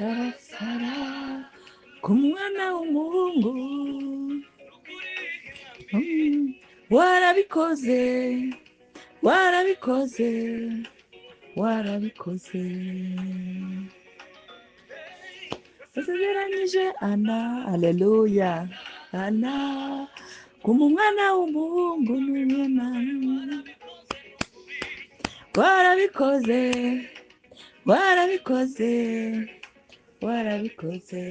sarasara ku mwana w'umuhungu. Warabikoze, warabikoze, warabikoze. Wasezeranije Ana, aleluya, Ana kuma umwana w'umuhungu n'umwana. Warabikoze, warabikoze, warabikoze.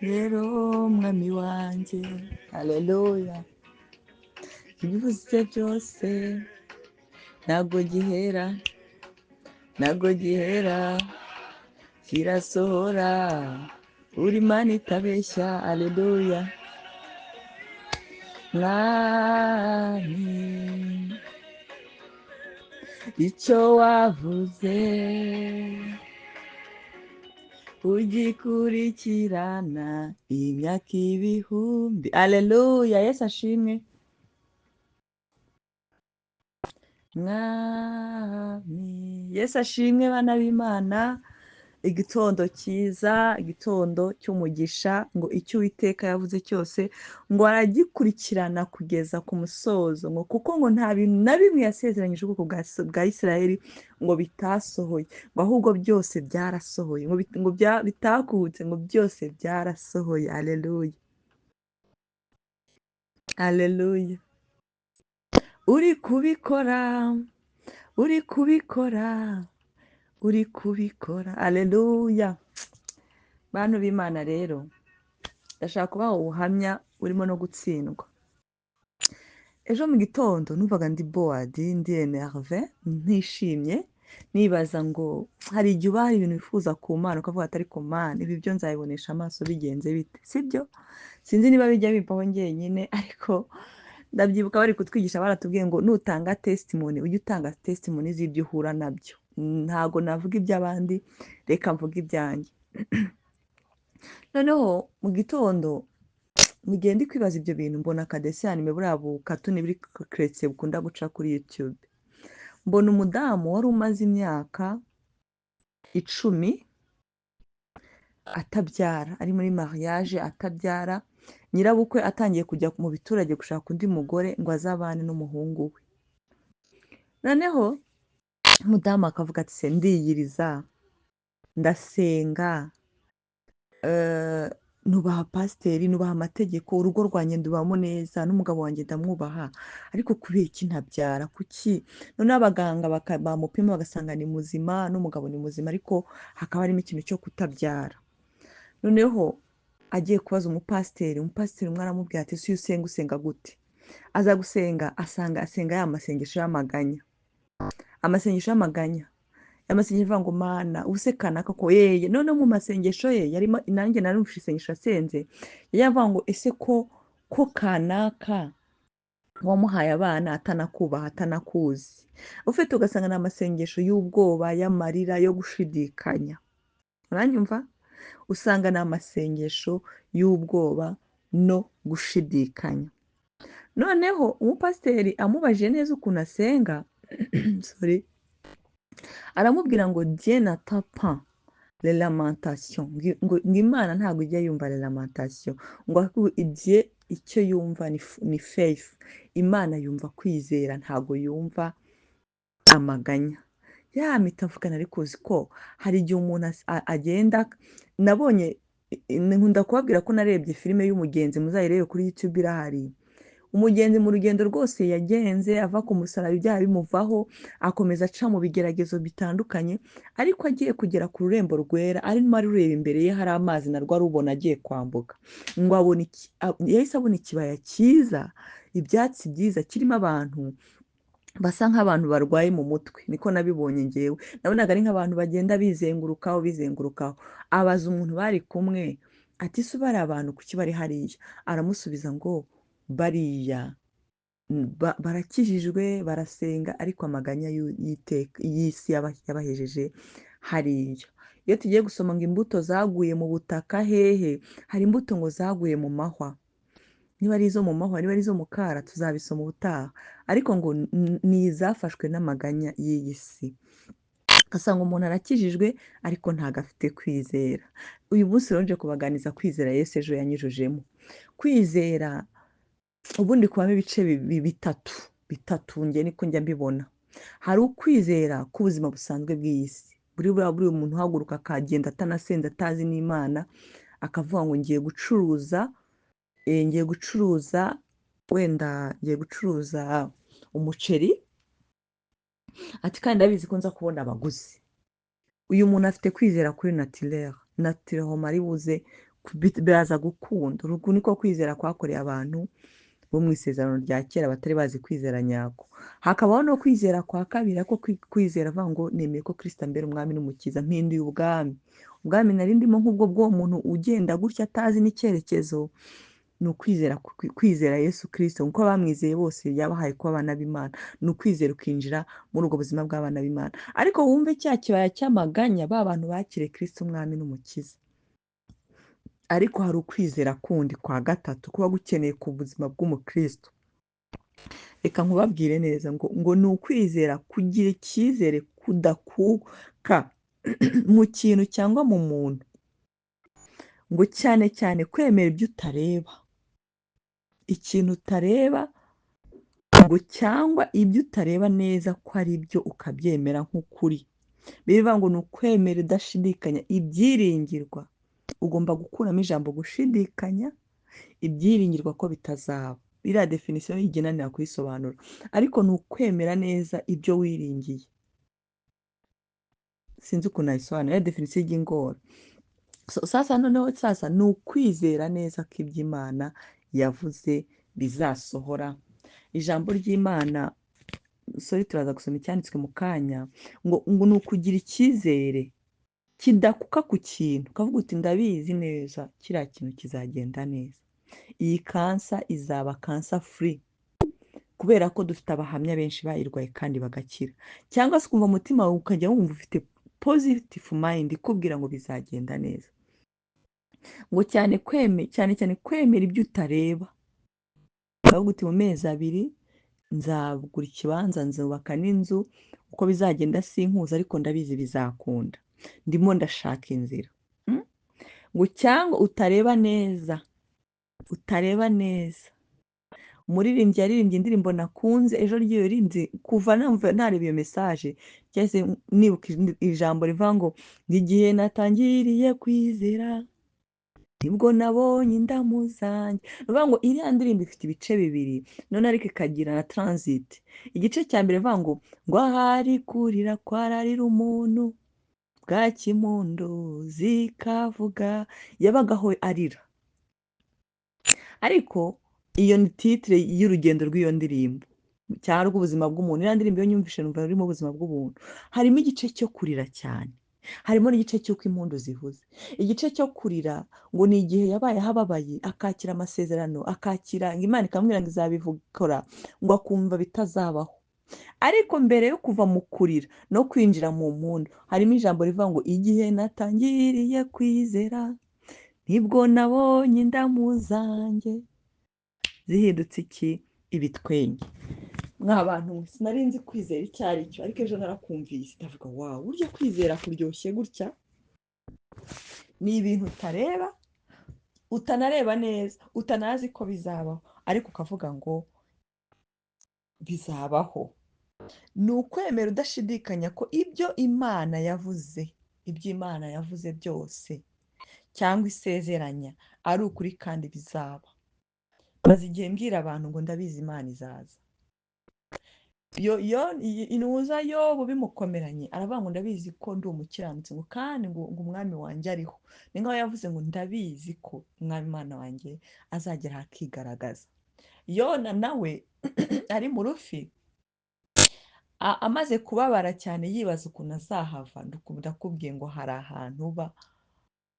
Rero mwami wanjye, aleluya, ibivuze byose ntabwo gihera, ntabwo gihera, kirasohora, uri Imana itabeshya, aleluya. Mwami, icyo wavuze ugikurikirana imyaka ibihumbi, aleluya. Yesu ashimwe. Mwami, Yesu ashimwe bana b'Imana. Igitondo cyiza, igitondo cy'umugisha, ngo icyo Uwiteka yavuze cyose ngo aragikurikirana kugeza ku musozo, ngo kuko ngo nta bintu na bimwe yasezeranyije ubwoko bwa Isirayeli ngo bitasohoye, ngo ahubwo byose byarasohoye, ngo bitakutse, ngo byose byarasohoye. Aleluya, aleluya. Uri kubikora, uri kubikora, uri kubikora, aleluya. Bantu b'Imana rero, ndashaka kubaha ubuhamya burimo no gutsindwa. Ejo mu gitondo numvaga ndi bored, ndi enerve, ntishimye, nibaza ngo hari igihe uba hari ibintu wifuza ku Mana ukavuga ati ariko Mana, ibi byo nzabibonesha amaso bigenze bite, sibyo? Sinzi niba bijya bimpaho njyenyine, ariko ndabyibuka bari kutwigisha, baratubwiye ngo nutanga testimony ujye utanga testimony z'ibyo uhura nabyo. Ntago navuga iby'abandi, reka mvuga ibyanjye. Noneho mu gitondo mugihe ndi kwibaza ibyo bintu, mbona akadesanime buriya bukatuni buri keretse bukunda guca kuri YouTube. Mbona umudamu wari umaze imyaka 10 atabyara, ari muri mariage atabyara, nyirabukwe atangiye kujya mu biturage gushaka undi mugore ngo azabane n'umuhungu we. Noneho umudamu akavuga ati se ndiyiriza, ndasenga, nubaha pasiteri, nubaha amategeko, urugo rwanjye ndubamo neza, n'umugabo wanjye ndamwubaha, ariko kubera iki ntabyara? Kuki? Noneho abaganga bamupima bagasanga ni muzima, n'umugabo ni muzima, ariko hakaba harimo ikintu cyo kutabyara. Noneho agiye kubaza umupasiteri umwe aramubwira ati si usenga gute? Aza gusenga asanga asenga ya masengesho y'amaganya, amasengesho y'amaganya, amasengesho avuga ngo Mana ubuse kanaka ko yeye. None mu masengesho ye yarimo, nanjye narumvise isengesho asenze, yavuga ngo ese ko kanaka wamuhaye abana atanakubaha atanakuzi. Ufite ugasanga ni amasengesho y'ubwoba, y'amarira, yo gushidikanya. Uranyumva? Usanga ni amasengesho y'ubwoba no gushidikanya. Noneho umupasiteri amubajije neza ukuntu asenga sorry, aramubwira ngo Dieu n'attend pas les lamentations, ngo Imana ntabwo ijya yumva les lamentations, ngo Dieu icyo yumva ni faith. Imana yumva kwizera, ntabwo yumva amaganya. Mpita mvugana, ariko uzi ko hari igihe umuntu agenda, nabonye, nkunda kubabwira ko narebye filime y'Umugenzi, muzayirebe kuri YouTube irahari. Umugenzi mu rugendo rwose yagenze ava ku musaraba, ibyaha bimuvaho, akomeza aca mu bigeragezo bitandukanye, ariko agiye kugera ku rurembo rwera, arimo arureba imbere ye hari amazi narwo arubona agiye kwambuka, ngo yahise abona ikibaya cyiza, ibyatsi byiza, kirimo abantu basa nk'abantu barwaye mu mutwe. Niko nabibonye ngewe, nabonaga ari nk'abantu bagenda bizengurukaho. Abaza umuntu bari kumwe ati se bari abantu kuki bari hariya? Aramusubiza ngo bariya barakijijwe, barasenga, ariko amaganya y'isi yabahejeje hariya. Iyo tugiye gusoma ngo imbuto zaguye mu butaka hehe, hari imbuto ngo zaguye mu mahwa. Niba ari izo mu mahwa, niba ari izo mu kara, tuzabisoma ubutaha, ariko ngo ni izafashwe n'amaganya y'iyi si. ugasanga umuntu arakijijwe ariko ntabwo afite kwizera. Uyu munsi rero nje kubaganiza kwizera Yesu ejo yanyujujemo. Kwizera ubundi kubamo ibice bitatu njye niko njya mbibona. Hari ukwizera k'ubuzima busanzwe bw'iyi si, buri muntu uhaguruka akagenda atanasenze atazi n'Imana, akavuga ngo ngiye gucuruza wenda ngiye gucuruza umuceri, ati kandi ndabizi ko nza kubona abaguzi. Uyu muntu afite kwizera kuri naturel mari buze biraza gukunda. Urugu niko kwizera kwakoreye abantu bo mu isezerano rya kera batari bazi kwizera nyako. Hakabaho no kwizera kwa kabiri, ko kwizera avuga ngo nemeye ko Kristo ambera umwami n'umukiza, mpinduye ubwami nari ndimo nk'ubwo bw'uwo muntu ugenda gutya atazi n'icyerekezo. Ni ukwizera kwizera Yesu Kristo, kuko bamwizeye bose yabahaye kuba abana b'Imana. Ni ukwizera ukinjira muri ubwo buzima bw'abana b'Imana. Ariko wumve cya kibaya cy'amaganya ba bantu bakiriye Kristo umwami n'umukiza. Ariko hari ukwizera kundi kwa gatatu kuba gukeneye ku buzima bw'umukristo. Reka nkubabwire neza ngo ni ukwizera kugira icyizere kudakuka mu kintu cyangwa mu muntu, ngo cyane cyane kwemera ibyo utareba, ikintu utareba, ngo cyangwa ibyo utareba neza ko ari byo ukabyemera nk'ukuri. Bivuga ngo ni ukwemera udashidikanya ibyiringirwa. Ugomba gukuramo ijambo gushidikanya, ibyiringirwa ko bitazaba. Iriya definisiyo yigenanira kuyisobanura, ariko ni ukwemera neza ibyo wiringiye. Sinzi ukuntu nayisobanura, iriya definisiyo y'ingora. Sasa noneho ni ukwizera neza ko iby'Imana yavuze bizasohora. Ijambo ry'Imana, turaza gusoma icyanditswe mu kanya, ngo ni ukugira icyizere kidakuka ku kintu, ukavuga uti ndabizi neza kiriya kintu kizagenda neza, iyi kansa izaba kansa free, kubera ko dufite abahamya benshi bayirwaye kandi bagakira. Cyangwa se ukumva umutima wawe ukajya wumva ufite positive mind ikubwira ngo bizagenda neza. Ngo cyane cyane kwemera ibyo utareba, ukavuga uti mu mezi 2 nzagura ikibanza, nzubaka n'inzu, uko bizagenda sinkuza ariko ndabizi bizakunda, ndimo ndashaka inzira. Ngo cyangwa utareba neza, umuririmbyi yaririmbye indirimbo nakunze ejo ry'iyo rindi, kuva nareba iyo message cyese nibuka ijambo rivuga ngo igihe natangiriye kwizera nibwo nabonye indamu zanjye. Bivuga ngo iriya ndirimbo ifite ibice 2, none ariko ikagira na transit. Igice cya mbere bivuga ngo ahari kurira kwararira umuntu, bwacya impundu zikavuga. Yabagaho arira, ariko iyo ni titre y'urugendo rw'iyo ndirimbo cyangwa ubuzima bw'umuntu. Iriya ndirimbo iyo nyumvishe numva urimo ubuzima bw'umuntu. Harimo igice cyo kurira cyane, harimo n'igice cy'uko impundu zivuze. Igice cyo kurira ngo ni igihe yabaye ahababaye, akakira amasezerano, akakira Imana ikamubwira ngo izabikora, ngo akumva bitazabaho. Ariko mbere yo kuva mu kurira no kwinjira mu mpundu, harimo ijambo rivuga ngo igihe natangiriye kwizera nibwo nabonye indamu zanjye zihindutse ibitwenge. Mwa bantu sinari nzi kwizera icyo ari cyo, ariko ejo narakumvise ndavuga wow, burya kwizera kuryoshye gutya. Ni ibintu utareba, utanareba neza, utanazi ko bizabaho, ariko ukavuga ngo bizabaho. Ni ukwemera udashidikanya ko ibyo Imana yavuze byose cyangwa isezeranya ari ukuri kandi bizaba. Maze igihe mbwira abantu ngo ndabizi Imana izaza. Inuza Yobu bimukomeranye aravuga ngo ndabizi ko ndi umukiranutsi, ngo kandi ngo umwami wanjye ariho. Ni nk'aho yavuze ngo ndabizi ko umwami Imana wanjye azagera akigaragaza. Yona nawe ari mu rufi, amaze kubabara cyane yibaza ukuntu azahava. Ndakubwiye ngo hari ahantu uba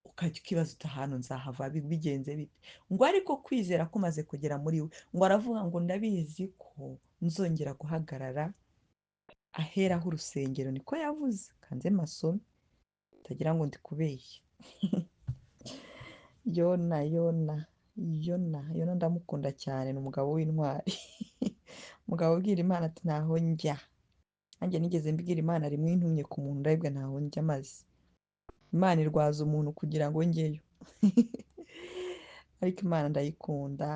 ukajya ukibaza uti ahantu nzahava bigenze bite. Ngo ariko kwizera kumaze kugera muri we, ngo aravuga ngo ndabizi ko nzongera guhagarara ahera h'urusengero. Niko yavuze, kanze masome utagira ngo ndi kubeshya. Yona ndamukunda cyane, ni umugabo w'intwari. Umugabo ubwira Imana ati ntaho njya nanjye nigeze mbwira Imana rimwe intumye ku muntu ndabibwa ntaho njya maze Imana irwaza umuntu kugira ngo njyeyo ariko Imana ndayikunda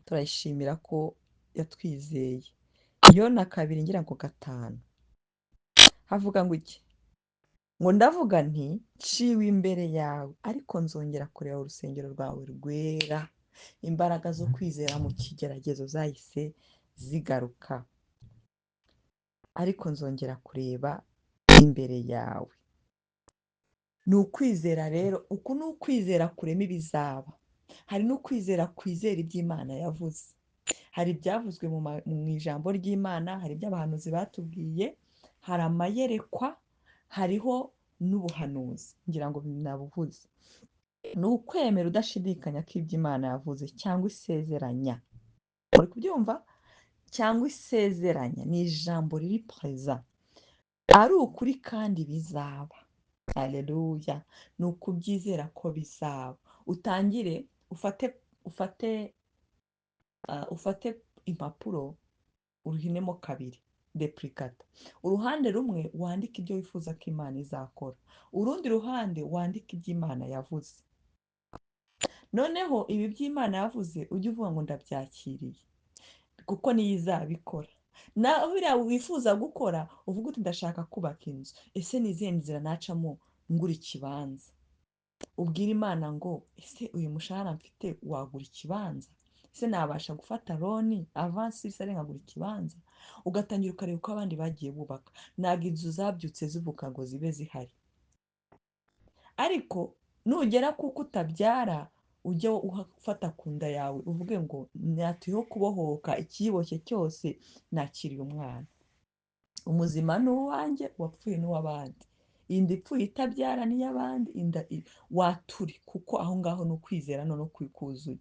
turayishimira ko yatwizeye. Yona 2:5 havuga ngo iki? Ngo ndavuga nti nciwe imbere yawe ariko nzongera kureba urusengero rwawe rwera. Imbaraga zo kwizera mu kigeragezo zahise zigaruka, ariko nzongera kureba imbere yawe. Ni ukwizera rero, uku ni ukwizera kurema ibizaba. Hari n'ukwizera kwizera iby'Imana yavuze. Hari ibyavuzwe mu ijambo ry'Imana, hari ibyo abahanuzi batubwiye, hari amayerekwa, hariho n'ubuhanuzi ngira ngo nabuvuze. Ni ukwemera udashidikanya ko ibyo Imana yavuze cyangwa isezeranya. Muri kubyumva? Cyangwa isezeranya ni ijambo riri preza, ari ukuri kandi bizaba. Haleluya! Ni ukubyizera ko bizaba. Utangire ufate impapuro uruhinemo kabiri, deplicata. Uruhande rumwe wandike ibyo wifuza ko Imana izakora, urundi ruhande wandike ibyo Imana yavuze. Noneho ibi by'Imana yavuze ujye uvuga ngo ndabyakiriye kuko niyo izabikora. Nawe biriya wifuza gukora uvuga uti ndashaka kubaka inzu, ese ni izihe nzira nacamo ngura ikibanza? Ubwira Imana ngo ese uyu mushahara mfite wagura ikibanza? Ese nabasha gufata loni avansi sare nkagura ikibanza? Ugatangira ukareba uko abandi bagiye bubaka. Ntabwo inzu zabyutse zivuka ngo zibe zihari, ariko nugera kuko utabyara ujye ufata ku nda yawe uvuge ngo natuyeho kubohoka, ikiyiboshye cyose nakiriye umwana. Umuzima ni uwanjye, uwapfuye ni uw'abandi. Inda ipfuye itabyara ni iy'abandi, waturi kuko aho ngaho ni ukwizera no kwikuzuye.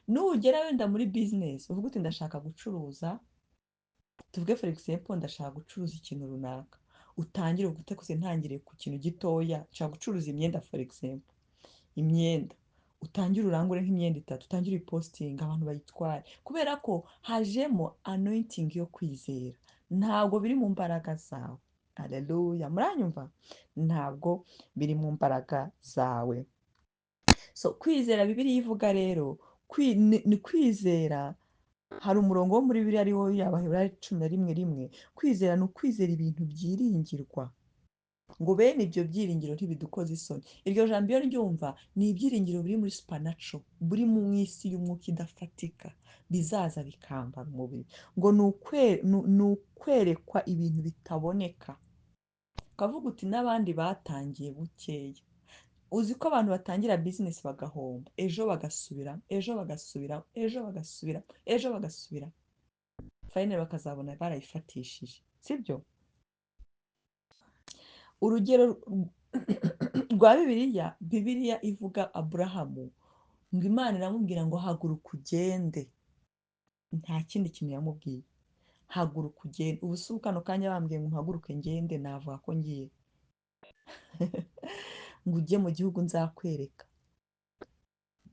Nugera wenda muri bizinesi uvuga uti ndashaka gucuruza, tuvuge for example ndashaka gucuruza ikintu runaka, utangire ugute kose ntangire ku kintu gitoya, nshaka gucuruza imyenda for example, imyenda utangire urangure nk'imyenda 3, utangire ipostinga abantu bayitware, kubera ko hajemo anointing yo kwizera. Ntabwo biri mu mbaraga zawe. Haleluya! Muranyumva? Ntabwo biri mu mbaraga zawe. So kwizera Bibiliya ivuga rero ni kwizera. Hari umurongo wo muri Bibiliya ari wo Abaheburayo 11:1, kwizera ni ukwizera ibintu byiringirwa, ngo bene ibyo byiringiro ntibidukoze isoni. Iryo jambo iyo ryumva ni ibyiringiro biri muri supernatural, buri mu isi y'umwuka idafatika, bizaza bikambara umubiri. Ngo ni ukwerekwa ibintu bitaboneka. Ukavuga uti n'abandi batangiye bukeya. Uzi ko abantu batangira bizinesi bagahomba, ejo bagasubira, ejo bagasubira, ejo bagasubira, ejo bagasubira, fayinali bakazabona barayifatishije, sibyo? Urugero rwa Bibiliya ivuga Aburahamu, ngo Imana iramubwira ngo haguruka ugende. Nta kindi kintu yamubwiye, haguruka ugende. Ubu si kano kanya bambwiye ngo mpaguruke ngende, navuga ko ngiye ngo ujye mu gihugu nzakwereka.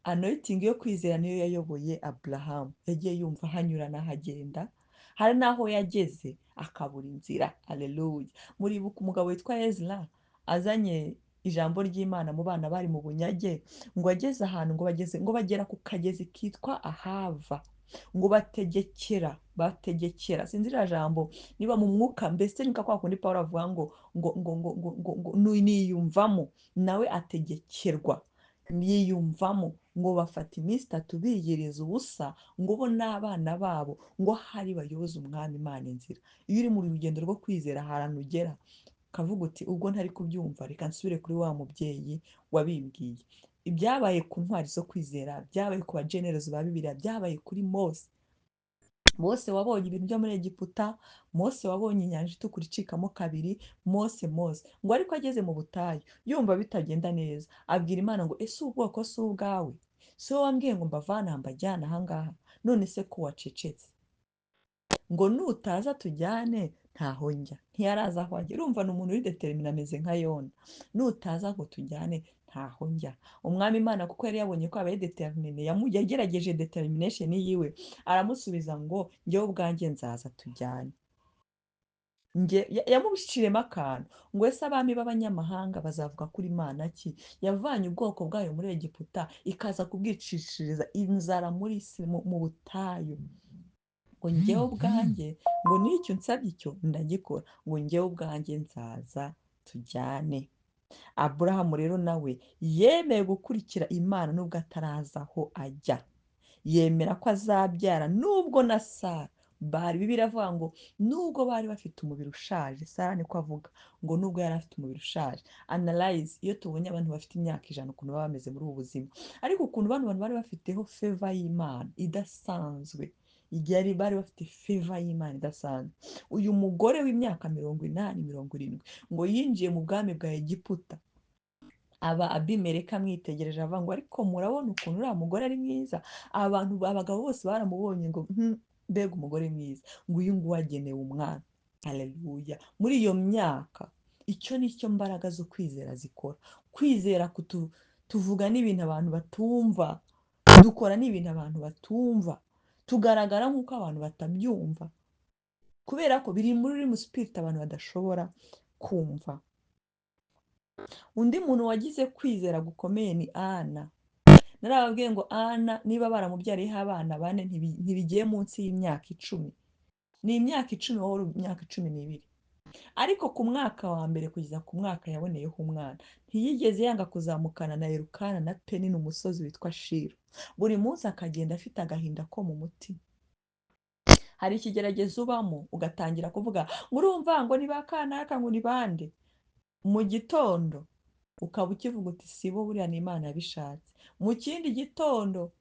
Anointing yo kwizera niyo yayoboye Aburahamu. Yagiye yumva hanyurana hagenda, hari n'aho yageze akabura inzira. Haleluya! Muribuka umugabo witwa Ezra azanye ijambo ry'Imana mu bana bari mu bunyage, ngo ageze ahantu ngo bagera ku kagezi kitwa Ahava, ngo bategekera sinzi iriya jambo niba mu mwuka, mbese ni kwa kundi Pawulo avuga ngo niyumvamo, nawe ategekerwa, yiyumvamo. Ngo bafata iminsi 3 biyiriza ubusa, ngo bo n'abana babo ngo hari bayoboza umwami Imana inzira. Iyo uri mu rugendo rwo kwizera ahantu ugera ukavuga uti ubwo ntari kubyumva reka nsubire kuri wa mubyeyi wabimbwiye. Ibyabaye ku ntwari zo kwizera, byabaye ku bajenerezi ba Bibiliya, byabaye kuri Mose wabonye ibintu byo muri Egiputa, Mose wabonye inyanja itukura icikamo kabiri, Mose ngo ariko ageze mu butayu yumva bitagenda neza, abwira Imana ngo ese ubwoko si ubwawe? Si wowe wambwiye ngo mbavane aha mbajyane aha ngaha? None se ko wacecetse? Ngo nutaza tujyane ntaho njya. Ntiyaraza aho ajya. Urumva ni umuntu uri determine, ameze nka Yona. Nutaza ngo tujyane ntaho njya. Umwami Imana kuko yari yabonye ko abaye determine, yagerageje determination yiwe, aramusubiza ngo njyewe ubwanjye nzaza tujyane. yamuciremo akantu ngo ese abami b'abanyamahanga bazavuga kuri Imana ki yavanye ubwoko bwayo muri Egiputa ikaza kubwicishiriza inzara mu butayu, ngo njyewe ubwanjye ngo n'icyo nsabye icyo ndagikora, ngo njyewe ubwanjye nzaza tujyane. Aburahamu rero nawe yemeye gukurikira Imana nubwo atarazi aho ajya, yemera ko azabyara nubwo na Sara Bibiliya iravuga ngo nubwo bari bafite umubiri ushaje, Sara niko avuga ngo nubwo yari afite umubiri ushaje. Analyze, iyo tubonye abantu bafite imyaka 100 ukuntu baba bameze muri ubu buzima, ariko ukuntu bano bantu bari bafiteho feva y'Imana idasanzwe, igihe bari bafite feva y'Imana idasanzwe. Uyu mugore w'imyaka 80 70 ngo yinjiye mu bwami bwa Egiputa, aba Abimeleki amwitegereje avuga ngo ariko murabona ukuntu uriya mugore ari mwiza. Abagabo bose baramubonye ngo mbega umugore mwiza, ngo uyu nguyu agenewe umwana. Haleluya! Muri iyo myaka, icyo ni cyo mbaraga zo kwizera zikora. Kwizera tuvuga n'ibintu abantu batumva, dukora n'ibintu abantu batumva, tugaragara nk'uko abantu batabyumva, kubera ko biri muri spirit abantu badashobora kumva. Undi muntu wagize kwizera gukomeye ni Ana. Narababwiye ngo Ana niba baramubyariyeho abana 4 ntibigiye munsi y'imyaka 10. Ni imyaka 10 wowe imyaka 12. Ariko ku mwaka wa mbere kugeza ku mwaka yaboneyeho umwana, ntiyigeze yanga kuzamukana na Elukana na Penina umusozi witwa Shilo. Buri munsi akagenda afite agahinda ko mu mutima. Hari ikigeragezo ubamo ugatangira kuvuga ngo urumva ngo ni bakanaka ngo ni bande, mu gitondo ukaba ukivuga uti sibo buriya ni Imana yabishatse. Mu kindi gitondo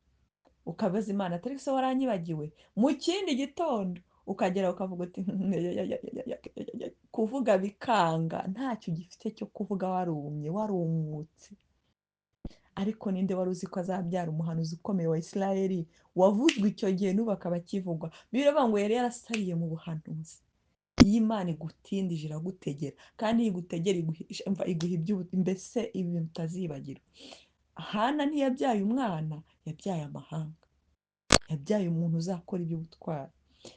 ukabaza Imana atari se waranyibagiwe. Mu kindi gitondo ukagera ukavuga uti kuvuga bikanga, ntacyo gifite cyo kuvuga, warumye warumutse. Ariko ninde wari uzi ko azabyara umuhanuzi ukomeye wa Isirayeli wavuzwe icyo gihe n'ubu akaba akivugwa? Biravuga ngo yari yarasariye mu buhanuzi. Iyo Imana igutindije iragutegera, kandi iyo igutegera iguha mbese ibintu utazibagirwa. Hana ntiyabyaye umwana, yabyaye amahanga, yabyaye umuntu uzakora iby'ubutwari.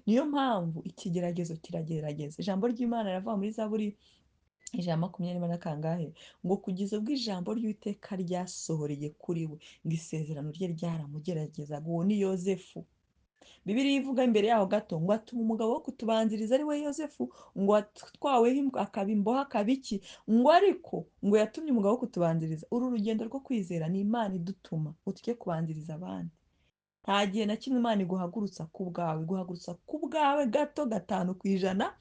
Niyo mpamvu ikigeragezo kiragerageza. Ijambo ry'Imana riravuga muri Zaburi 124 ngo kugeza ubwo ijambo ry'Uwiteka ryasohoreye kuri we, ngo isezerano rye ryaramugeragezaga. Uwo ni Yozefu. Bibiliya ivuga imbere yaho gato ngo atuma umugabo wo kutubanziriza ari we Yozefu, ngo atwaweho akaba imbohe akaba iki, ngo ariko ngo yatumye umugabo wo kutubanziriza. Uru rugendo rwo kwizera ni Imana idutuma utujye kubanziriza abandi. Nta gihe na kimwe Imana iguhagurutsa ku bwawe, iguhagurutsa ku bwawe gato 5%,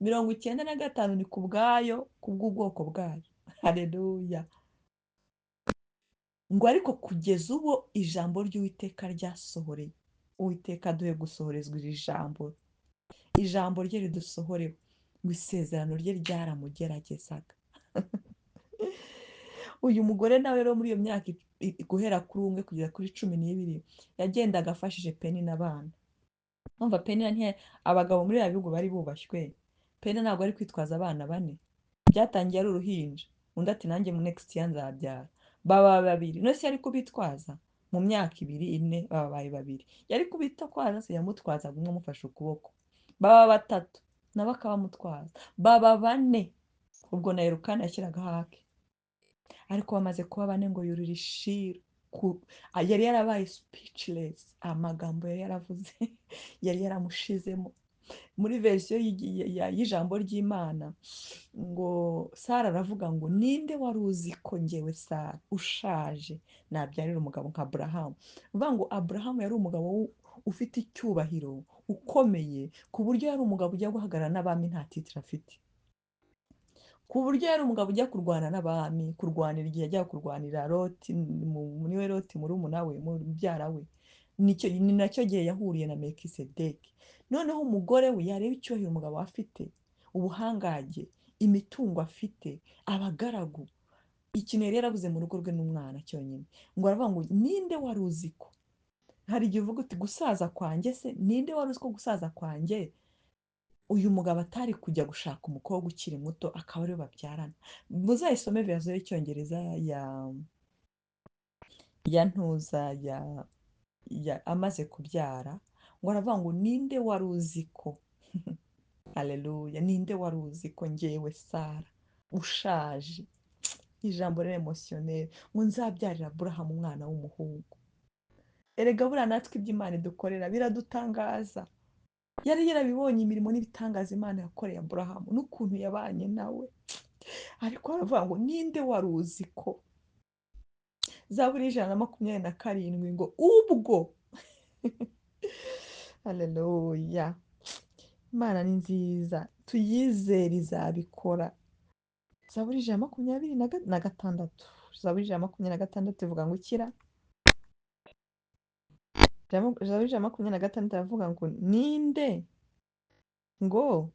95 ni ku bwayo, ku bw'ubwoko bwayo. Haleluya! Ngo ariko kugeza ubu ijambo ry'Uwiteka ryasohoreye. Uwiteka aduhe gusohorezwa iri jambo, ijambo rye ridusohoreho, ngo isezerano rye ryaramugeragezaga. Uyu mugore nawe rero muri iyo myaka guhera kuri 1 kugera kuri 12 yagendaga afashije Penina abana. Umva Penina abagabo muri bihugu bari bubashywe. Penina ntabwo ari kwitwaza abana 4. Byatangiye ari uruhinja, undi ati nanjye mu next year nzabyara. Baba 2. No se yari kubitwaza mu myaka 2 4 babaye 2. Yari kubitwaza se yamutwazaga umwe amufashe ukuboko. Baba 3 nabo akabamutwaza. Baba 4 ubwo na Elukana yashyiraga hake. Ariko bamaze kuba 4 ngo yurira Shilo. Yari yarabaye speechless, amagambo yari yaravuze yari yaramushizemo. Muri verisiyo y'ijambo ry'Imana ngo Sara aravuga ngo ninde wari uzi ko njyewe Sara ushaje nabyarira umugabo nka Aburahamu. Uvuga ngo Aburahamu yari umugabo ufite icyubahiro, ukomeye, ku buryo yari umugabo ujya guhagarara n'abami nta titire afite, ku buryo yari umugabo ujya kurwana n'abami, kurwanira igihe ajya kurwanira Loti, niwe Loti murumuna we, mubyara we. Ni nacyo gihe yahuriye na Mekisedeki. Noneho umugore we yareba icyubahiro umugabo afite, ubuhangage, imitungo afite, abagaragu, ikintu yari yarabuze mu rugo rwe n'umwana cyonyine. Ngo aravuga ngo ninde wari uzi ko, hari igihe uvuga uti gusaza kwanjye se, ninde wari uzi ko gusaza kwanjye uyu mugabo atari kujya gushaka umukobwa ukiri muto akaba ariwe babyarana. Muzayisome verisiyo y'icyongereza ya ntuza ya amaze kubyara, ngo aravuga ngo ninde wari uzi ko Aleluya. Ninde wari uzi ko ngewe Sara ushaje, ijambo rero emosiyoneri, ngo nzabyarira Aburahamu umwana w'umuhungu. Erega buriya natwe ibyo Imana idukorera biradutangaza. Yari yarabibonye imirimo n'ibitangaza Imana yakoreye Aburahamu n'ukuntu yabanye nawe, ariko aravuga ngo ninde wari uzi ko. Zaburi 127 ngo ubwo haleluya, Imana ni nziza, tuyizere izabikora. Zaburi 126, Zaburi 126 ivuga ngo ukira. Zaburi 126 aravuga ngo ninde, ngo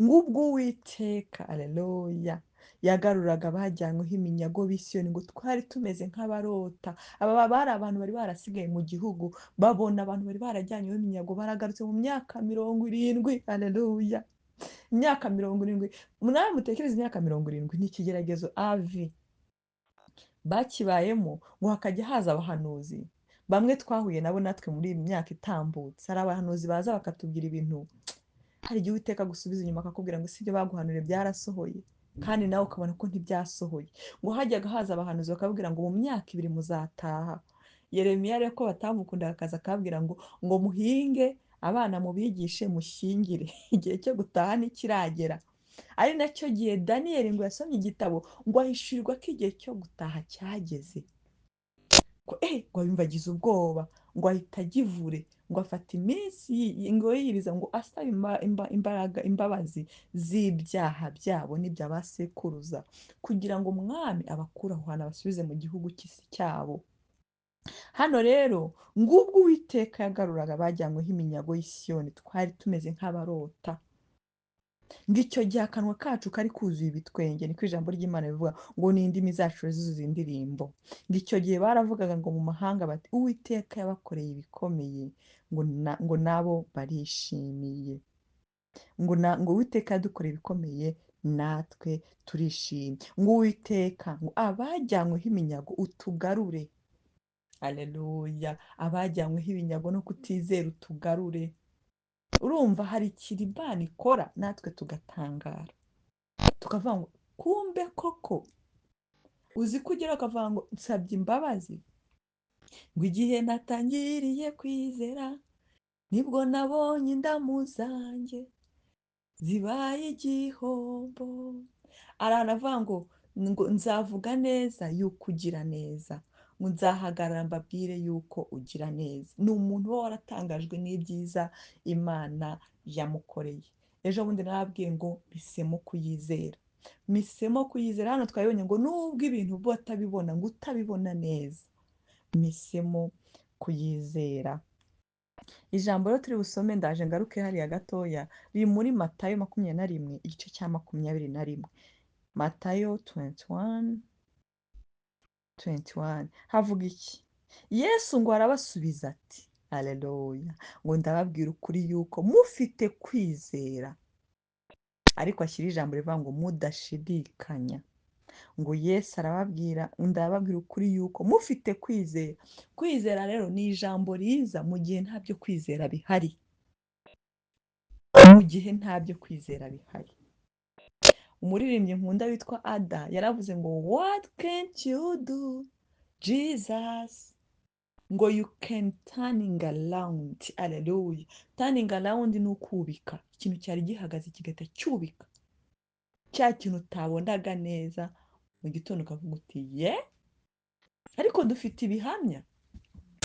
ngubwo Uwiteka, aleluya, yagaruraga abajyanyweho iminyago b'i Siyoni, ngo twari tumeze nk'abarota. Aba bari abantu bari barasigaye mu gihugu, babona abantu bari barajyanyweho iminyago baragarutse mu myaka 70, aleluya, imyaka 70. Nawe mutekereze imyaka 70 ni ikigeragezo avi bakibayemo, ngo hakajya haza abahanuzi bamwe twahuye nabo natwe muri iyi myaka itambutse. Hari abahanuzi baza bakatubwira ibintu, hari igihe Uwiteka gusubiza inyuma akakubwira ngo si ibyo baguhanuriye byarasohoye, kandi nawe ukabona ko ntibyasohoye. Ngo hajyaga haza abahanuzi bakabwira ngo mu myaka 2 muzataha. Yeremiya rero ko batamukundaga akaza akabwira ngo muhinge, abana mubigishe, mushyingire, igihe cyo gutaha ntikiragera. Ari nacyo gihe Daniyeli ngo yasomye igitabo ngo ahishurirwa ko igihe cyo gutaha cyageze. Ngo yumva agize ubwoba, ngo ahita agivure, ngo afata iminsi ngo yiyiriza, ngo asaba imbabazi z'ibyaha byabo n'ibya ba sekuruza, kugira ngo umwami abakure aho hantu abasubize mu gihugu cyabo. Hano rero ngubwo Uwiteka yagaruraga abajyanyweho iminyago y'i Siyoni, twari tumeze nk'abarota. Ngo icyo gihe akanwa kacu kari kuzuye ibitwenge, niko ijambo ry'Imana rivuga, ngo n'indimi zacu zuzuye indirimbo. Ngo icyo gihe baravugaga ngo mu mahanga bati Uwiteka yabakoreye ibikomeye, ngo nabo barishimiye. Ngo Uwiteka yadukoreye ibikomeye natwe turishimye. Ngo Uwiteka, ngo abajyanyweho iminyago utugarure. Aleluya, abajyanyweho ibinyago no kutizera utugarure. Urumva hari ikintu Imana ikora natwe tugatangara, tukavuga ngo kumbe koko. Uzi ko ugera ukavuga ngo nsabye imbabazi, ngo igihe natangiriye kwizera nibwo nabonye indamu zanjye zibaye igihombo. Aranavuga ngo nzavuga neza yuko ugira neza, ngo nzahagarara mbabwire yuko ugira neza. Ni umuntu uba waratangajwe n'ibyiza Imana yamukoreye. Ejo bundi narabwiye ngo mpisemo kuyizera, mpisemo kuyizera. Hano twabibonye ngo nubwo ibintu uba utabibona, ngo utabibona neza, mpisemo kuyizera. Ijambo rero turi busome, ndaje ngaruke hariya gatoya, riri muri Matayo 21 igice cya 21. Matayo 21 havuga iki? Yesu ngo arabasubiza ati, aleluya, ngo ndababwira ukuri yuko mufite kwizera, ariko ashyira ijambo rivuga ngo mudashidikanya. Ngo Yesu arababwira, ndababwira ukuri yuko mufite kwizera. Kwizera rero ni ijambo riza mu gihe nta byo kwizera bihari, mu gihe nta byo kwizera bihari. Umuririmbyi nkunda witwa Ada yaravuze ngo what can't you do Jesus, ngo you can turning around. Aleluya, turning around ni ukubika ikintu cyari gihagaze kigahita cyubika, cya kintu utabonaga neza mu gitondo ukavuga uti ye. Ariko dufite ibihamya.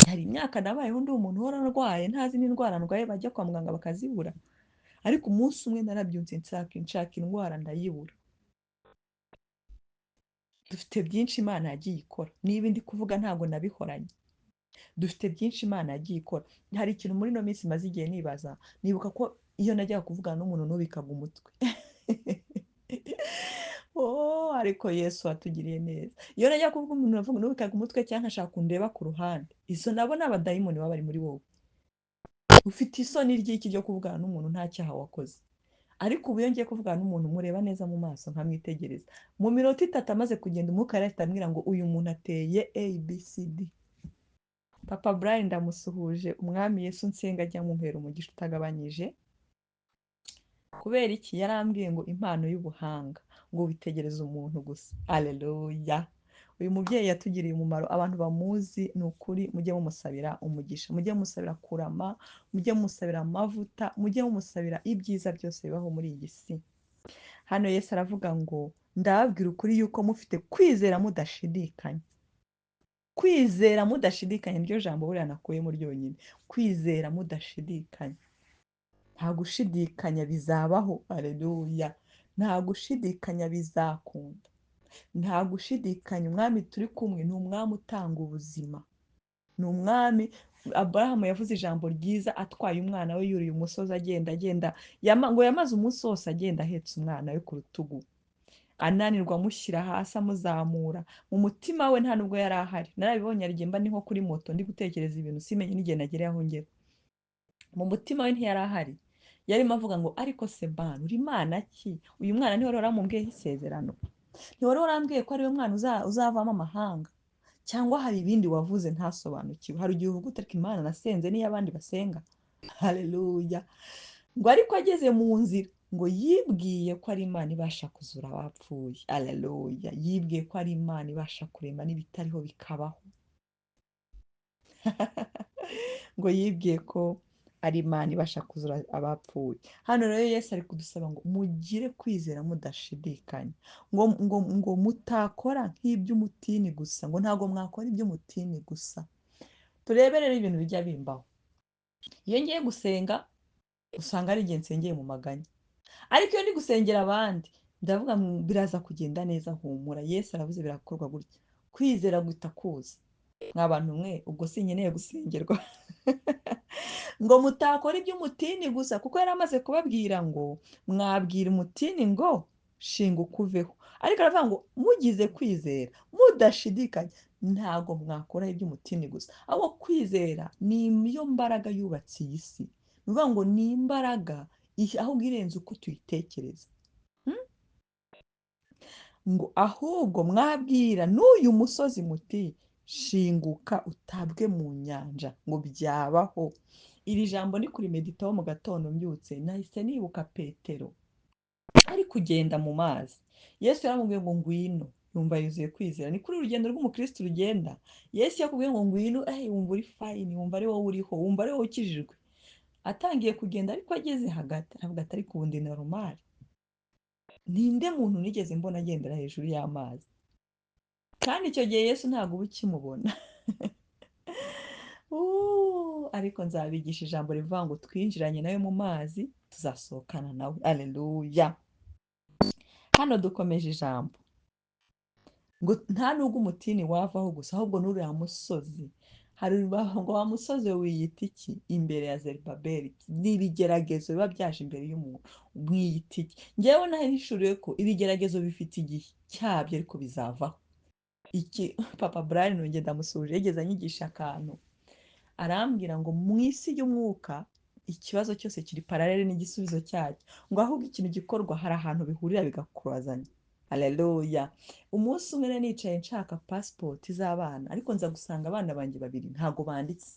Hari imyaka nabayeho ndi umuntu uhora arwaye, ntazi n'indwara ndwaye, bajya kwa muganga bakazibura, ariko umunsi umwe narabyutse nshaka indwara ndayibura. Dufite byinshi Imana yagiye ikora, niba ndi kuvuga ntabwo nabihoranye. Dufite byinshi Imana yagiye ikora. Hari ikintu muri ino minsi maze igihe nibaza, nibuka ko iyo najyaga kuvugana n'umuntu nubikaga umutwe. Ariko Yesu atugiriye neza. Iyo najya kuvuga umuntu nubikaga umutwe cyangwa ashaka kundeba ku ruhande, izo nabo ni abadayimoni baba bari muri wowe. Ufite isoni ry'iki ryo kuvugana n'umuntu nta cyaha wakoze. Ariko ubu iyo ngiye kuvugana n'umuntu mureba neza mu maso nkamwitegereza, mu minota 3 amaze kugenda umwuka yarahita ambwira ngo uyu muntu ateye ABCD. Papa Brian ndamusuhuje, umwami Yesu nsenga ajya mumpera umugisha utagabanyije. kubera iki? Yarambwiye ngo impano y'ubuhanga ngo witegereze umuntu gusa. Aleluya! Uyu mubyeyi yatugiriye umumaro, abantu bamuzi ni ukuri mujye mumusabira umugisha, mujye mumusabira kurama, mujye mumusabira amavuta, mujye mumusabira ibyiza byose bibaho muri iyi si. Hano Yesu aravuga ngo ndababwira ukuri yuko mufite kwizera mudashidikanya. Kwizera mudashidikanya niryo jambo buriya nakuyemo ryonyine. Kwizera mudashidikanya. Nta gushidikanya bizabaho. Aleluya! Nta gushidikanya bizakunda. Nta gushidikanya umwami turi kumwe ni umwami utanga ubuzima. Ni umwami. Aburahamu yavuze ijambo ryiza atwaye umwana we yuriye umusozi agenda ngo yamaze umunsi wose agenda ahetse umwana we ku rutugu, ananirwa amushyira hasi amuzamura. Mu mutima we nta nubwo yari ahari. Narabibonye arigemba ni nko kuri moto ndi gutekereza ibintu simenye n'igihe nagereye aho ngera. Mu mutima we ntiyari ahari, yarimo avuga ngo ariko se bana uri imana ki? Uyu mwana niwe wari waramubwiyeho isezerano? Ntiwari warambwiye ko ariwe mwana uzavamo amahanga? Cyangwa hari ibindi wavuze ntasobanukiwe? Hari igihe uvuga uti imana nasenze niyo abandi basenga. Haleluya! Ngo ariko ageze mu nzira ngo yibwiye ko ari imana ibasha kuzura abapfuye. Haleluya! Yibwiye ko ari imana ibasha kurema n'ibitariho bikabaho. Ngo yibwiye ko ari imana ibasha kuzura abapfuye. Hano rero Yesu ari kudusaba ngo mugire kwizera mudashidikanya, ngo mutakora nk'iby'umutini gusa, ngo ntabwo mwakora iby'umutini gusa. Turebe rero ibintu bijya bimbaho. Iyo ngiye gusenga usanga ari igihe nsengeye mu maganya, ariko iyo ndi gusengera abandi ndavuga biraza kugenda neza, humura, Yesu aravuze birakorwa gutya. Kwizera guhita kuza. Mwabantu mwe ubwo sinkeneye gusengerwa. Ngo mutakora iby'umutini gusa, kuko yari amaze kubabwira ngo mwabwira umutini ngo shinga ukuveho, ariko aravuga ngo mugize kwizera mudashidikanya ntago mwakora iby'umutini gusa. Ahubwo kwizera niyo mbaraga yubatse iyi si. Ni ukuvuga ngo ni imbaraga ahubwo irenze uko tuyitekereza. Ngo ahubwo mwabwira n'uyu musozi muti shinguka utabwe mu nyanja, ngo byabaho. Iri jambo ni kurimeditaho mu gatondo mbyutse, nahise nibuka Petero ari kugenda mu mazi. Yesu yaramubwiye ngo ngwino, yumva yuzuye kwizera. Ni kuri urugendo rw'umukristo rugenda. Yesu yakubwiye ngo ngwino, wumva uri fayini, wumva ari wowe uriho, wumva ari wowe ukijijwe. Atangiye kugenda ariko ageze hagati aravuga ati ariko ubundi normal, ninde muntu nigeze mbona agendera hejuru y'amazi? Kandi icyo gihe Yesu ntabwo uba ukimubona. Ariko nzabigisha ijambo rivuga ngo twinjiranye nawe mu mazi tuzasohokana nawe. Aleluya! Hano dukomeje ijambo ngo nta nubwo umutini wavaho gusa, ahubwo n'uriya musozi. Hari ngo wa musozi wiyita iki imbere ya Zerubabeli? Ni ibigeragezo biba byaje imbere y'umuntu. Mwiyita iki? Ngewe nahishuriwe ko ibigeragezo bifite igihe cyabyo ariko bizavaho. Iki Papa Brian nongeye ndamusuje, yigeze anyigisha akantu, arambwira ngo mu isi y'umwuka ikibazo cyose kiri paralele n'igisubizo cyacyo, ngo ahubwo ikintu gikorwa hari ahantu bihurira bigakurwazanya. Haleluya! Umunsi umwe nicaye nshaka pasipoti z'abana, ariko nza gusanga abana banjye babiri ntago banditse.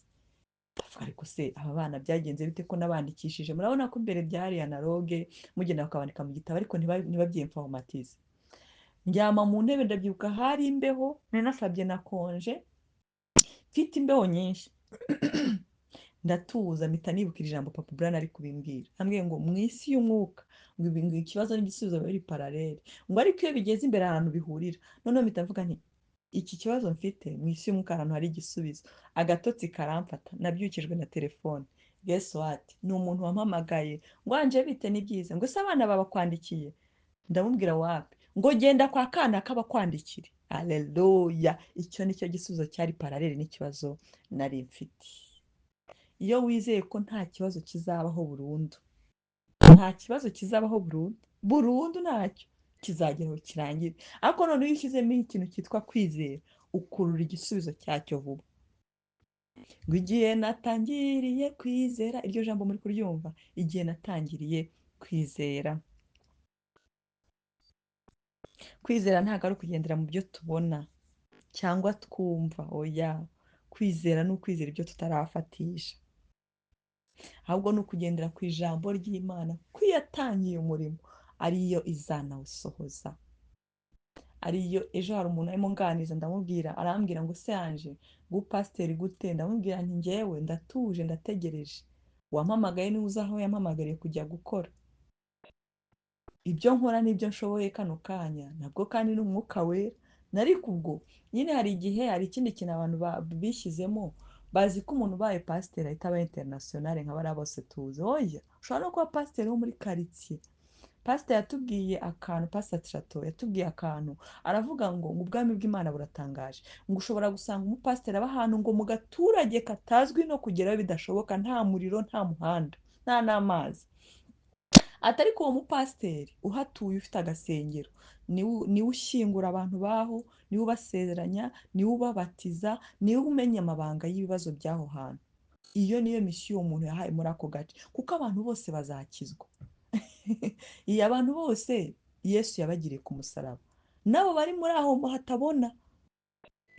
Ariko se aba bana byagenze bite ko nabandikishije? Murabona ko mbere byari analogue, mugenda bakabandika mu gitabo ariko ntibabyinformatize. Njyama mu ntebe ndabyibuka hari imbeho, nari nasabye na konje, mfite imbeho nyinshi. Ndatuza mpita nibukira ijambo Papa Brian ari kubimbwira. Ambwiye ngo mu isi y'umwuka ngo ikibazo n'igisubizo biri paralele, ngo ariko iyo bigeze imbere ahantu bihurira. Noneho mpita mvuga nti iki kibazo mfite mu isi y'umwuka ahantu hari igisubizo. Agatotsi karamfata, nabyukijwe na telefone. Guess what? Ni umuntu wampamagaye ngo anje bite ni byiza, ngo se abana babakwandikiye? Ndamubwira wapi? Ngo genda kwa kana k'abakwandikire. Aleluya! Icyo nicyo gisubizo cyari paralele n'ikibazo nari mfite. Iyo wizeye ko nta kibazo kizabaho burundu, nta kibazo kizabaho burundu ntacyo kizageraho kirangire. Ariko none iyo ushyizemo ikintu cyitwa kwizera, ukurura igisubizo cyacyo vuba. Ngo igihe natangiriye kwizera, iryo jambo muri kuryumva, igihe natangiriye kwizera. Kwizera ntabwo ari ukugendera mu byo tubona cyangwa twumva, oya. Kwizera ni ukwizera ibyo tutarafatisha. ahubwo ni ukugendera ku ijambo ry'Imana ko iyo yatangiye umurimo ariyo izanawusohoza. Ariyo ejo hari umuntu arimo nganiriza ndamubwira, arambwira ngo se yanje pasiteri gute, ndamubwira nti njyewe ndatuje ndategereje, uwampamagaye niwe uzi aho yampamagariye kujya gukora, ibyo nkora n'ibyo nshoboye kano kanya nabwo kandi ni umwuka wera. Ariko ubwo nyine hari igihe hari ikindi kintu abantu bishyizemo, bazi ko umuntu ubaye pasiteri ahita aba interinasiyonari nka bariya bose tuzi. Oya, ushobora no kuba pasiteri wo muri karitsiye. Pasiteri yatubwiye akantu, pasiteri Shato yatubwiye akantu, aravuga ngo ubwami bw'Imana buratangaje, ngo ushobora gusanga umupasiteri aba ahantu ngo mu gaturage katazwi no kugerayo bidashoboka, nta muriro, nta muhanda, nta n'amazi. Atari ko uwo mupasiteri uhatuye ufite agasengero niwe ushyingura abantu baho, niwe ubasezeranya, niwe ubabatiza, niwe umenya amabanga y'ibibazo by'aho hantu. Iyo niyo misiyo uwo muntu yahaye muri ako gace, kuko abantu bose bazakizwa. Iyo abantu bose Yesu yabagiriye ku musaraba, nabo bari muri aho hatabona.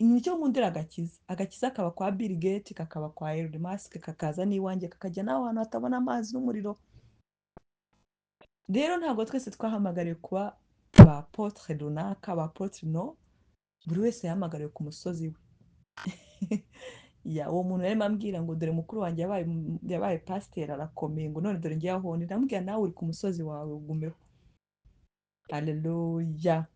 Nicyo nkundira agakiza. Agakiza kaba kwa Bill Gates, kakaba kwa Elon Musk, kakaza n'iwanjye, kakajya n'aho hantu hatabona amazi n'umuriro. Rero ntabwo twese twahamagariwe kuba ba apotre runaka, ba apotre no, buri wese yahamagariwe ku musozi we. Ya uwo muntu yarimo ambwira ngo dore mukuru wanjye yabaye pasiteri arakomeye, ngo none dore ngiye aho ndi, ndamubwira nawe uri ku musozi wawe ugumeho. Haleluya.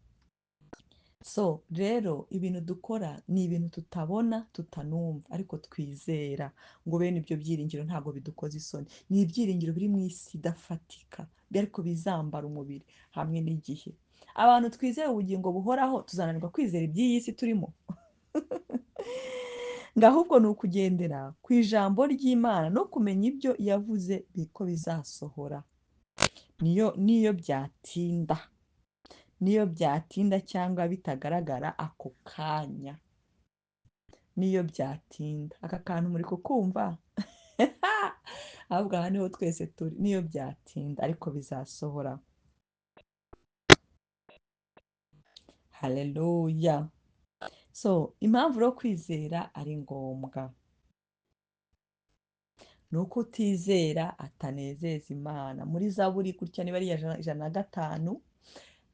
So rero ibintu dukora ni ibintu tutabona tutanumva ariko twizera, ngo bene ibyo byiringiro ntabwo bidukoze isoni. Ni ibyiringiro biri mu isi idafatika ariko bizambara umubiri hamwe n'igihe. Abantu twizeye ubugingo buhoraho tuzananirwa kwizera iby'iyi si turimo? ngo ahubwo ni ukugendera ku ijambo ry'Imana no kumenya ibyo yavuze ko bizasohora. Niyo byatinda cyangwa bitagaragara ako kanya, niyo byatinda. Aka kantu muri kukumva? Ahubwo aha niho twese turi, niyo byatinda ariko bizasohora. Haleluya. So impamvu yo kwizera ari ngombwa ni uko utizera atanezeza Imana. Muri Zaburi gutya niba ari 105,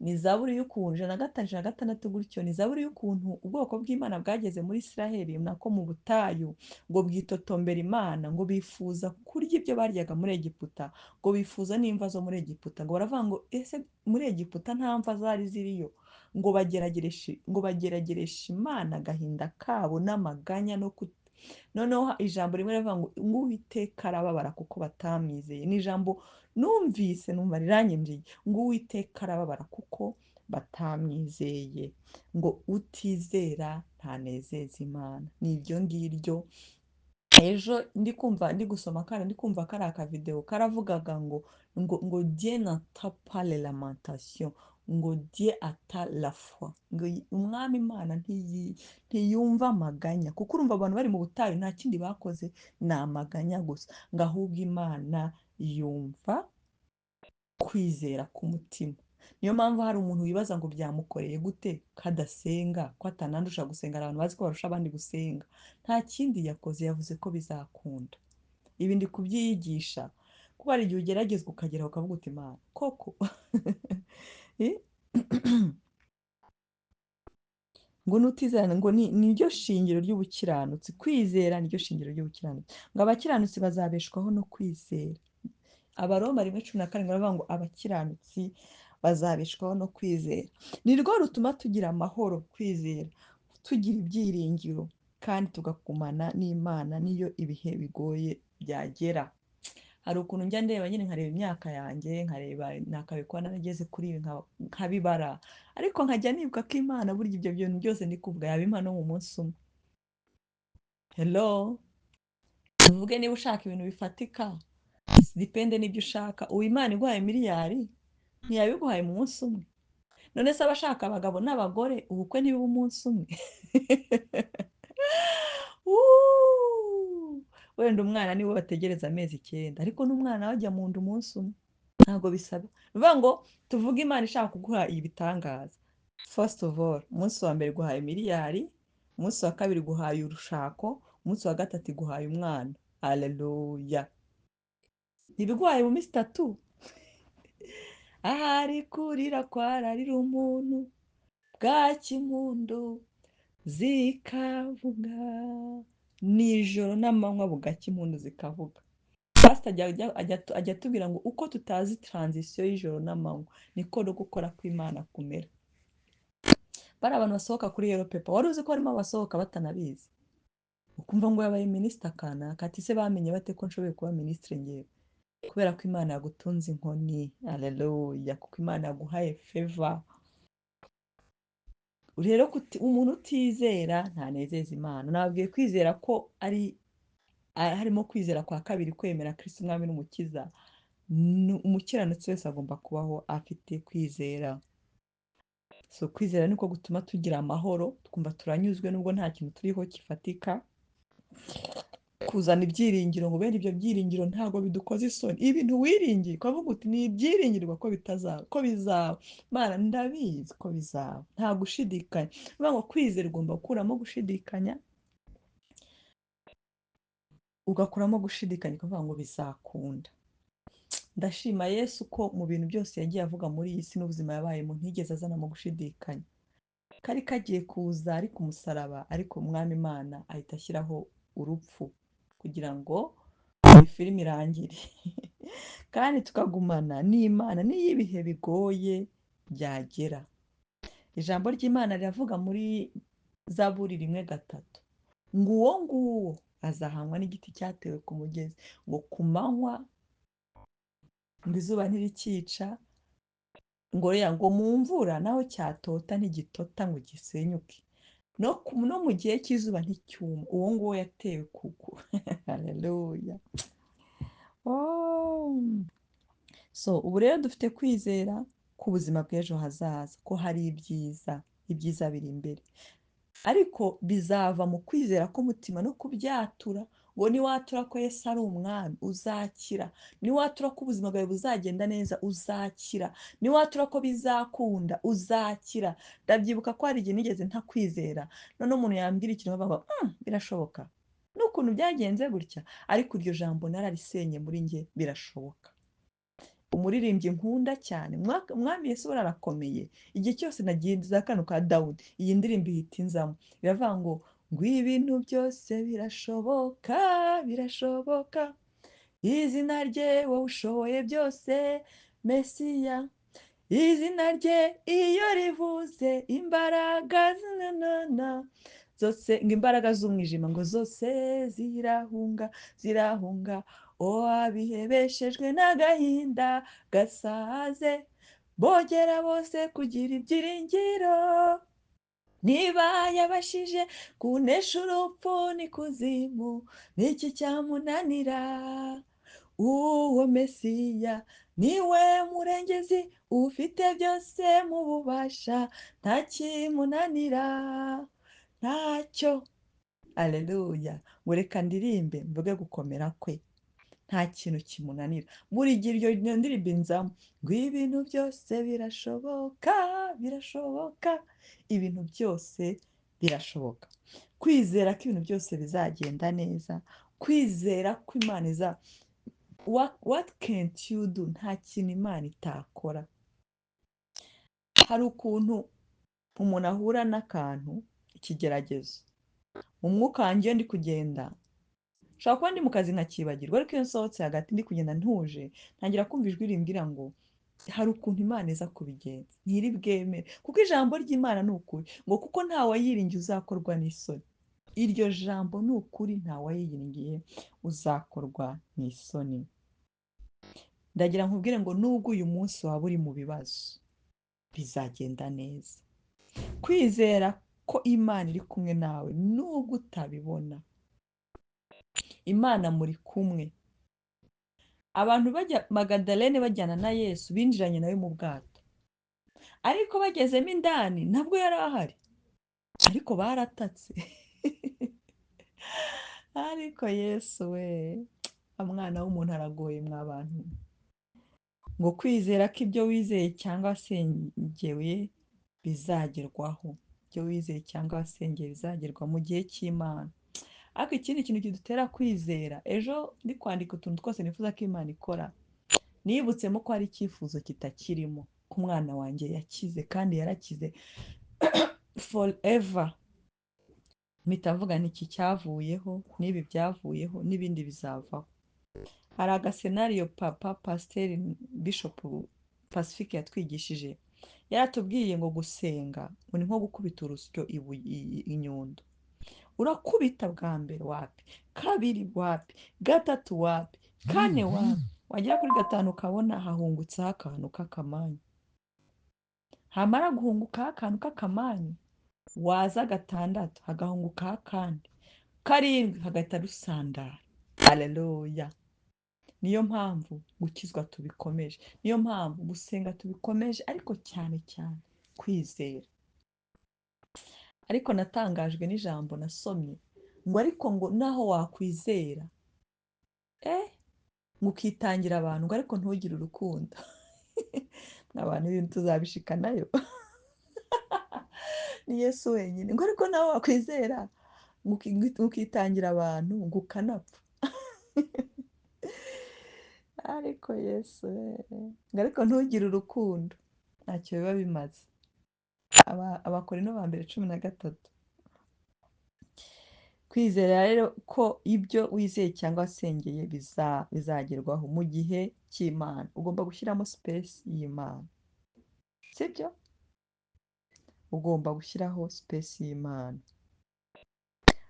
ni Zaburi y'ukuntu 105, 106 gutyo, ni Zaburi y'ukuntu ubwoko bw'Imana bwageze muri Isiraheli nako mu butayu, ngo bwitotombera Imana, ngo bifuza kurya ibyo baryaga muri Egiputa, ngo bifuza n'imva zo muri Egiputa, ngo baravuga ngo ese muri Egiputa nta mva zari ziriyo, ngo bagerageresha Imana agahinda kabo n'amaganya noneho ijambo rimwe rivuga ngo Uwiteka arababara kuko batamwizeye. Ni ijambo numvise numva riranyinjiye, ngo Uwiteka arababara kuko batamwizeye, ngo utizera ntanezeza Imana. Ni ibyo ngibyo. Ejo ndi gusoma kandi ndi kumva kari akavideo karavugaga ngo Dieu n'entend pas les lamentations, ngo Dieu attend la foi, ngo umwami Imana ntiyumva amaganya, kuko urumva abantu bari mu butayu nta kindi bakoze, ni amaganya gusa, ngo ahubwo Imana yumva kwizera k'umutima. Niyo mpamvu hari umuntu wibaza ngo byamukoreye gute kadasenga, ko atanandusha gusenga. Abantu bazi ko barusha abandi gusenga, nta kindi yakoze, yavuze ko bizakunda. Ibi ndi kubyiyigisha kuko hari igihe ugeragezwa ukagera ukavuga uti Imana koko ngo nutizerana ngo niryo shingiro ry'ubukiranutsi. Kwizera niryo shingiro ry'ubukiranutsi, ngo abakiranutsi bazabeshwaho no kwizera. Abaroma 1:17 baravuga ngo abakiranutsi bazabeshwaho no kwizera. Ni rwo rutuma tugira amahoro, kwizera, tugira ibyiringiro kandi tugagumana n'Imana niyo ibihe bigoye byagera. Hari ukuntu njya ndeba nyine nkareba imyaka yanjye, nkareba nakabaye kuba narageze kuri ibi nkabibara, ariko nkajya nibuka ko Imana burya ibyo bintu byose ndi kuvuga yabimpa no mu munsi umwe. Hello, tuvuge niba ushaka ibintu bifatika, dipende n'ibyo ushaka, ubu Imana iguhaye miliyari ntiyabiguhaye mu munsi umwe? None se abashaka abagabo n'abagore ubukwe ntibuba umunsi umwe? Wenda umwana niwe bategereza amezi 9, ariko n'umwana wajya mu nda umunsi umwe, ntabwo bisaba. Bivuga ngo tuvuge Imana ishaka kuguha ibitangaza, first of all, umunsi wa mbere guhaye miliyari, umunsi wa kabiri guhaye urushako, umunsi wa gatatu guhaye umwana. Haleluya. ntibigwaye mu minsi itatu, ahari kurira kwararira umuntu, bwacya impundu zikavuga, nijoro n'amanywa bugacya impundu zikavuga. Pastor ajya atubwira ngo uko tutazi transition y'ijoro n'amanywa niko no gukora kw'Imana kumera. Bari abantu basohoka kuri Yellow Paper, wari uzi ko harimo abasohoka batanabizi, ukumva ngo yabaye minisita kanaka, ati se bamenye bate ko nshoboye kuba minisitiri ngewe? Kubera ko Imana yagutunze inkoni, haleluya, kuko Imana yaguhaye favor. Rero umuntu utizera ntanezeza Imana. Nababwiye kwizera ko harimo kwizera kwa kabiri, kwemera Kristo umwami n'umukiza. Umukiranutsi wese agomba kubaho afite kwizera. So kwizera niko gutuma tugira amahoro, twumva turanyuzwe nubwo nta kintu turiho kifatika, kuzana ibyiringiro, ngo bene ibyo byiringiro ntabwo bidukoze isoni. Ibintu wiringiye ukavuga uti ni ibyiringirwa ko bitazaba, ko bizaba. Mana ndabizi ko bizaba, nta gushidikanya. Niyo ngo kwizera ugomba gukuramo gushidikanya, ugakuramo gushidikanya ukavuga ngo bizakunda. Ndashima Yesu ko mu bintu byose yagiye avuga muri iyi si n'ubuzima yabayemo ntigeze azanamo gushidikanya. Kari kagiye kuza ari ku musaraba, ariko umwami Imana ahita ashyiraho urupfu kugira ngo iyi filime irangire. Kandi tukagumana n'Imana n'iyo ibihe bigoye byagera. Ijambo ry'Imana riravuga muri Zaburi 1:3 ngo uwo nguwo azahanwa n'igiti cyatewe ku mugezi, ngo ku manywa ngo izuba ntirikica, ngo mu mvura naho cyatota ntigitota ngo gisenyuke, no mu gihe cy'izuba nticyuma. Uwo nguwo yatewe kugwa. Haleluya. So ubu rero dufite kwizera ku buzima bw'ejo hazaza, ko hari ibyiza biri imbere, ariko bizava mu kwizera k'umutima no kubyatura. Ngo niwatura ko Yesu ari umwami uzakira, niwatura ko ubuzima bwawe buzagenda neza uzakira, niwatura ko bizakunda uzakira. Ndabyibuka ko hari igihe nigeze ntakwizera, none umuntu yambwira ikintu bavuga birashoboka, n'ukuntu byagenze gutya, ariko iryo jambo nararisenye muri njye, birashoboka. Umuririmbyi nkunda cyane, umwami Yesu arakomeye, igihe cyose nagize akantu ka Dawudi, iyi ndirimbo ihita inzamo, iravuga ngo ibintu byose birashoboka, birashoboka, izina rye wowe ushoboye byose, Mesiya, izina rye iyo rivuze imbaraga zose, ngo imbaraga z'umwijima ngo zose zirahunga, abihebeshejwe n'agahinda gasaze bogera bose kugira ibyiringiro. Niba yabashije kunesha urupfu n'ikuzimu, n'iki cyamunanira? Uwo Mesiya niwe murengezi ufite byose mu bubasha, nta kimunanira, ntacyo. Aleluya. Ngo reka ndirimbe mvuge gukomera kwe, nta kintu kimunanira. Buri gihe iyo ndirimbo inzamo, ngo ibintu byose birashoboka, birashoboka, ibintu byose birashoboka. Kwizera ko ibintu byose bizagenda neza, kwizera ko Imana what can't you do, nta kintu Imana itakora. Hari ukuntu umuntu ahura n'akantu, ikigeragezo mu mwuka wanjye, iyo ndi kugenda nshobora kuba ndi mu kazi nkakibagirwa, ariko iyo nsohotse hagati ndi kugenda ntuje, ntangira kumva ijwi rimbwira ngo hari ukuntu Imana iza kubigenza, ntiri bwemere, kuko ijambo ry'Imana ni ukuri, ngo kuko nta wayiringiye uzakorwa n'isoni. Iryo jambo ni ukuri, nta wayiringiye uzakorwa n'isoni. Ndagira nkubwire ngo nubwo uyu munsi waba uri mu bibazo, bizagenda neza. Kwizera ko Imana iri kumwe nawe nubwo utabibona, Imana muri kumwe. Abantu Magadalene bajyana na Yesu binjiranye nawe mu bwato, ariko bagezemo indani ntabwo yari ahari, ariko baratatse. Ariko Yesu we, umwana w'umuntu aragoye mw'abantu. Ngo kwizera ko ibyo wizeye cyangwa wasengewe bizagerwaho, ibyo wizeye cyangwa wasengeye bizagerwa mu gihe cy'Imana. ariko ikindi kintu kidutera kwizera, ejo ndi kwandika utuntu twose nifuza ko Imana ikora, nibutsemo ko hari icyifuzo kitakirimo, ko umwana wanjye yakize kandi yarakize forever. mpita mvuga niki cyavuyeho, n'ibi byavuyeho, n'ibindi bizavaho. hari agasenariyo papa pasiteri bishop Pacifique yatwigishije, yaratubwiye ngo gusenga ngo ni nko gukubita urusyo inyundo. Urakubita bwa mbere wapi, kabiri wapi, gatatu wapi, kane wapi, wagera kuri gatanu ukabona hahungutseho akantu k'akamanyu. hamara guhungukaho akantu k'akamanyu, waza gatandatu hagahungukaho akandi, karindwi hagahita rusandara. Haleluya! niyo mpamvu gukizwa tubikomeje, niyo mpamvu gusenga tubikomeje, ariko cyane cyane kwizera. ariko natangajwe n'ijambo nasomye ngo ariko ngo naho wakwizera ngo ukitangira abantu ngo ariko ntugire urukundo. abantu ibintu tuzabishikanayo. ni Yesu wenyine ngo ariko nawe wakwizera ngo ukitangira abantu ngo ukanapfa. ariko Yesu ngo ariko ntugire urukundo, ntacyo biba bimaze. Abakorinto ba mbere 13. kwizera rero ko ibyo wizeye cyangwa wasengeye bizagerwaho mu gihe cy'Imana. ugomba gushyiramo space y'Imana, sibyo? ugomba gushyiraho space y'Imana.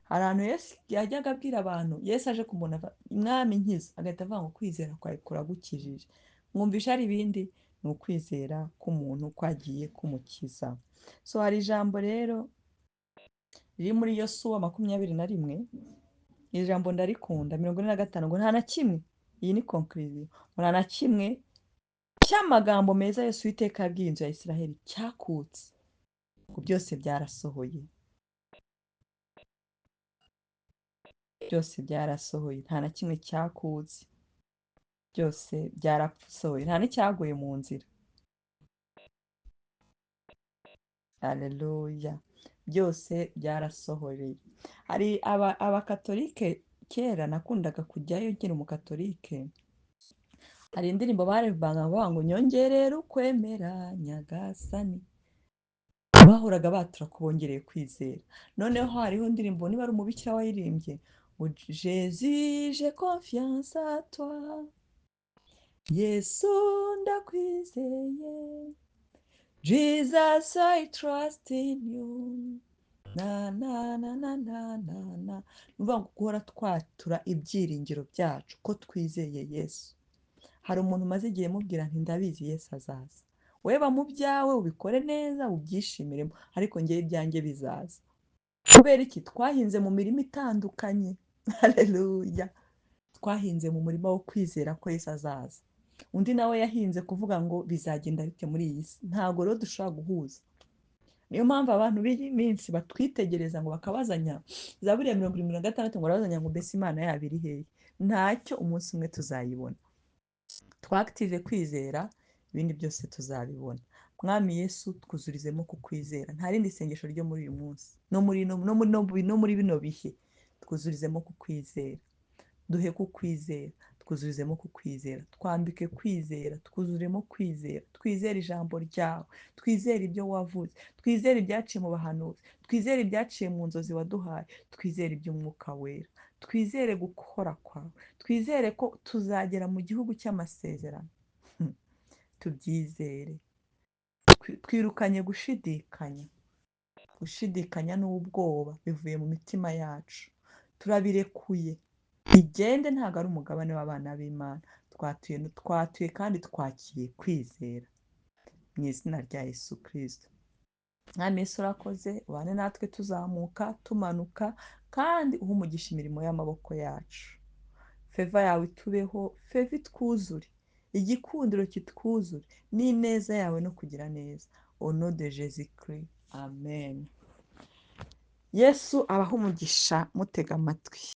hari ahantu Yesu yajyaga abwira abantu, Yesu aje kumubona, mwami nkiza, agahita avuga ngo kwizera kwawe kuragukijije. mwumvisha hari ibindi? ni ukwizera k'umuntu kwagiye kumukiza. so hari ijambo rero riri muri Yosuwa 21, iri jambo ndarikunda, 45, ngo nta na kimwe, iyi ni conclusion, nta na kimwe cy'amagambo meza Yesu Uwiteka yabwiye inzu ya Isiraheli cyakutse, ngo byose byarasohoye. byose byarasohoye, nta na kimwe cyakutse, byose byarasohoye, nta n'icyaguye mu nzira. Haleluya! byose byarasohoreye. hari abakatolike kera nakundaga kujyayo nkiri umukatolike, hari indirimbo baririmbaga bavuga ngo nyongerera ukwemera nyagasani, bahoraga batura ko bongereye kwizera. noneho hariho indirimbo, niba ari umubikira wayirimbye, ngo Jésus j'ai confiance à toi, Yesu ndakwizeye, Jesus I trust in you, na na na na na na na. ni ukuvuga ngo guhora twatura ibyiringiro byacu ko twizeye Yesu. hari umuntu umaze igihe mubwira nti ndabizi Yesu azaza, weba mu byawe ubikore neza ubyishimiremo, ariko ngewe ibyanjye bizaza. kubera iki? twahinze mu mirimo itandukanye. Haleluya! twahinze mu murima wo kwizera ko Yesu azaza, undi nawe yahinze kuvuga ngo bizagenda bite muri iyi si. ntabwo rero dushobora guhuza. niyo mpamvu abantu b'iyi minsi batwitegereza ngo bakabazanya, Zaburi ya 76 ngo barabazanya ngo mbese Imana yabo iri hehe? ntacyo, umunsi umwe tuzayibona. twakitive kwizera, ibindi byose tuzabibona. mwami Yesu twuzurizemo kukwizera. nta rindi sengesho ryo muri uyu munsi, no muri bino bihe, twuzurizemo kukwizera. duhe kukwizera, twuzurizemo kukwizera. twambike kwizera, twuzuremo kwizera. twizere ijambo ryawe, twizere ibyo wavuze, twizere ibyaciye mu bahanuzi, twizere ibyaciye mu nzozi waduhaye, twizere iby'umwuka wera, twizere gukora kwawe, twizere ko tuzagera mu gihugu cy'amasezerano. tubyizere. twirukanye gushidikanya. gushidikanya n'ubwoba bivuye mu mitima yacu, turabirekuye. igende, ntabwo ari umugabane w'abana b'Imana. twatuye kandi twakiriye kwizera mu izina rya Yesu Kristo. mwami Yesu urakoze, ubane natwe tuzamuka tumanuka, kandi uha umugisha imirimo y'amaboko yacu. feva yawe itubeho, feva itwuzure, igikundiro kitwuzure, n'ineza yawe no kugira neza. au nom de Jésus Christ, amen. Yesu abaha umugisha, mutega amatwi.